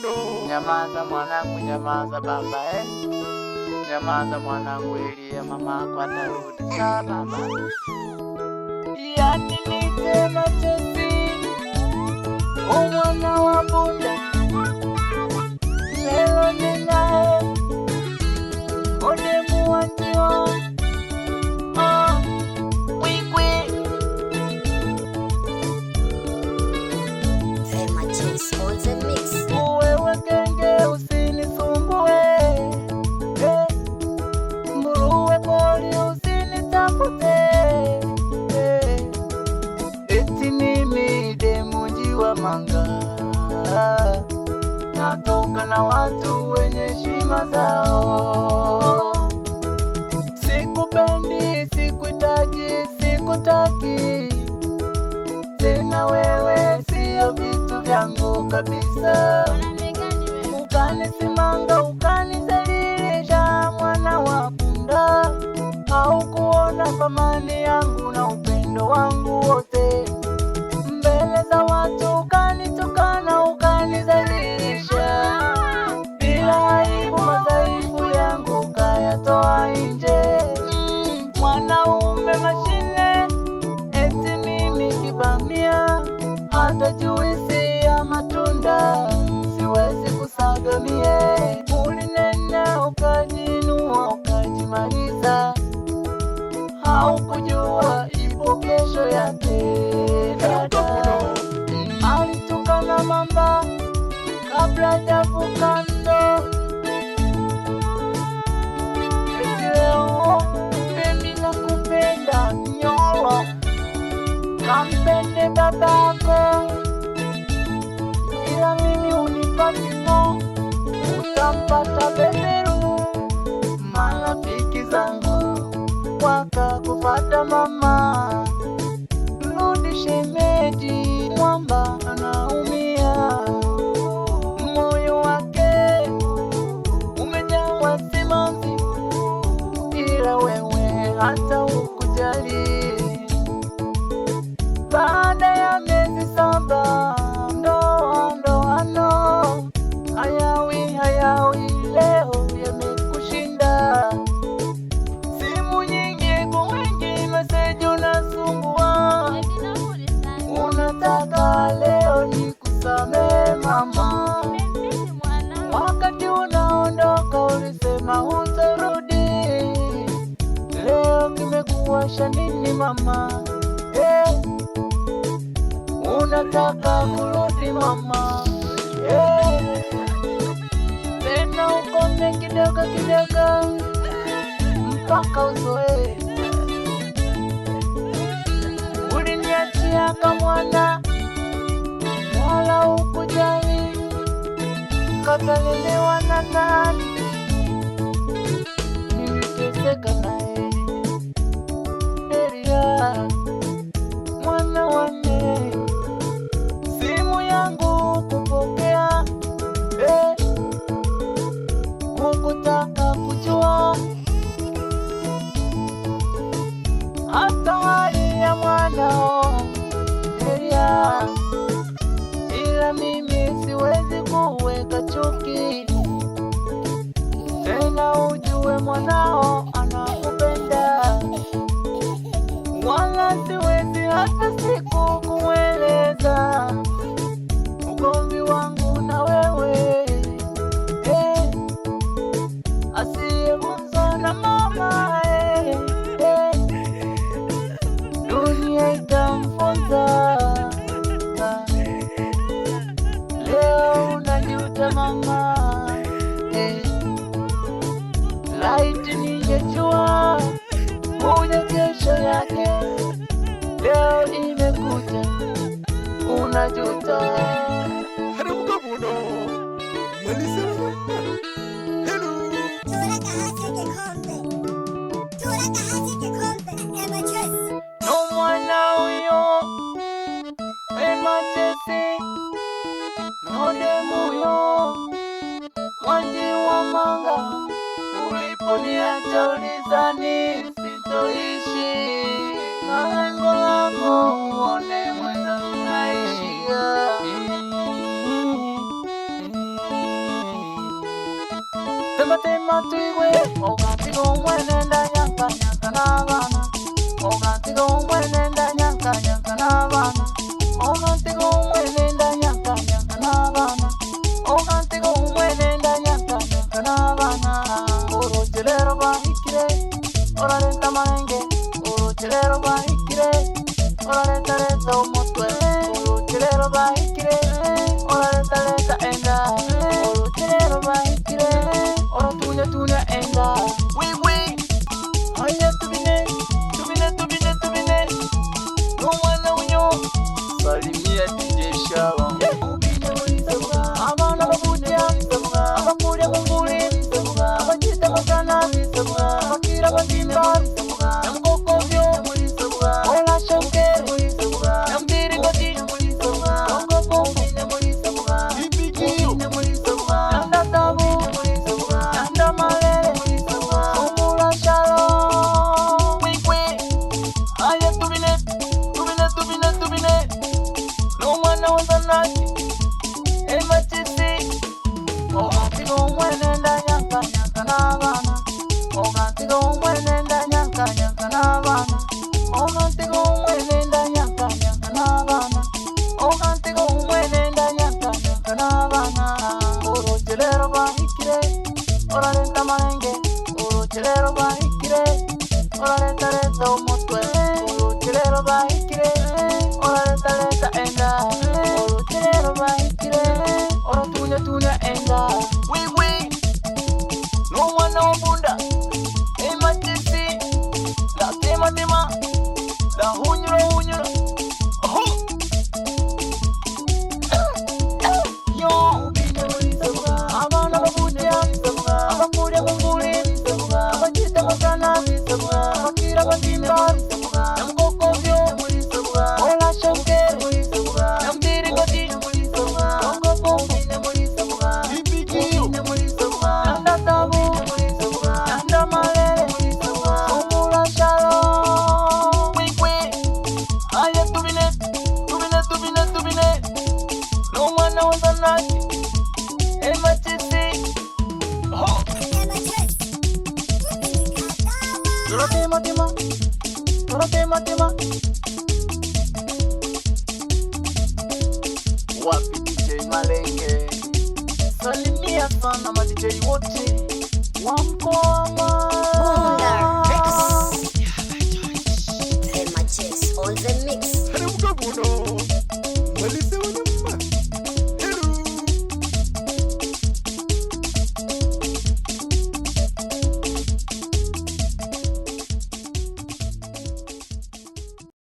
Nyamaza mwanangu, nyamaza baba, nyamaza mwanangu, ili mama yako atarudi. Sawa baba. Yani nisema chesi umwana wa bunda lelo ninae odemu wanjio uwewe kenge usinisumbue, mburuwe poli usinitafute, eti mimi demu njiwa manga natoka na watu wenye heshima zao. Sikupendi, sikuhitaji, sikutaki tena, wewe sio vitu vyangu kabisa. Ukanisimanga, ukanizalilisha mwana wa punda, haukuona thamani yangu na upendo wangu wote. Mbele za watu ukanitukana, ukanizalilisha bila aibu, madhaifu yangu ukayatoa nje. Mwanaume mashine, eti mimi kibamia, hata juisi ya matunda siwezi kusaga mie. Ulinena ukajinua ukajimaliza, haukujua ipo kesho yake. Dada alitukana mamba kabla javuka mto, leo mimi nakupenda nyoro, kampende babako, ila mimi unipatino, utampata beberu. Marafiki zangu wakakufata mama, rudi shemeji, mwamba anaumia, moyo wake umejawa simanzi, ila wewe hata ukujali. Baada ya miezi 7 ndoano, hayawi leo yamekushinda. Simu nyingi kwa wengi, meseji unasumbua, unataka leo nikusamee mama. Wakati unaondoka ulisema hutarudi, leo kimekuwasha nini mama? Unataka kurudi mama, tena ukome kidogo kidogo mpaka uzoe. Uliniachia kamwana wala ukujali, katalelewa na nani? Niliteseka naye eria mwana wane, simu yangu kupokea, kukutaka kujua hata hali ya mwanao eria, ila mimi siwezi kuweka chuki tena, ujue mwanao anakupenda, wala siwezi hata siku kueleza ugomvi wangu na wewe, asiyevunzwa na mama, dunia itamfunza. Leo unajuta mama, laiti ningejua moja kesho yake, leo imekuja unajuta. No mwana huyo emachesi, no demu huyo wanji wa manga, uliponiacha ulizani sitoishi, na lengo lako uone mweza unaishia. matwigwe ogatiga omwenenda nyanka nyanka n'abana ogatiga omwenenda nyanka nyanka n'abana ogatiga omwenenda nyanka nyanka n'abana ogatiga omwenenda nyanka nyanka n'abana urugerero bahikire orareta marenge urugerero bahikire orareta reta umutwe urugerero bahikire orareta reta enda urugerero bahikire oratunya tunya enda wiwi haya tubine n'umwana w'unyo salimia DJ Shaba abana babuja abakure mu nguri abakita magana abakira batimba namukokobyo ola shoke nambiri ngoti ngokoko ibiki nanda tabu nanda malere umula shalo wikwe aya tubine n'umwana w'azanaki emachisi ogatiga omwenenda nyanka nyanka n'abana ogatiga omwenenda nyanka nyanka n'abana ogatiga omwenenda nyanka nyanka n'abana ogatiga omwenenda nyanka nyanka n'abana urugerero bahikire orareta marenge urugerero bahikire orareta reta umutwe urugerero bahikire orareta reta enda urugerero bahikire oratunya tunya enda wiwi n'umwana w'mbunda emachisi la tema la hunyura oho yo abana babuja abakure mu nguri abakita magana abakira batimba namukokobyo ola shoke nambiri ngoti ngokoko ibiki nanda tabu nanda malere umula shalo wikwe aya tubine n'umwana w'azanaki emachisi Torote wapi DJ Malenge salimia sana ma DJ wote wa mkoa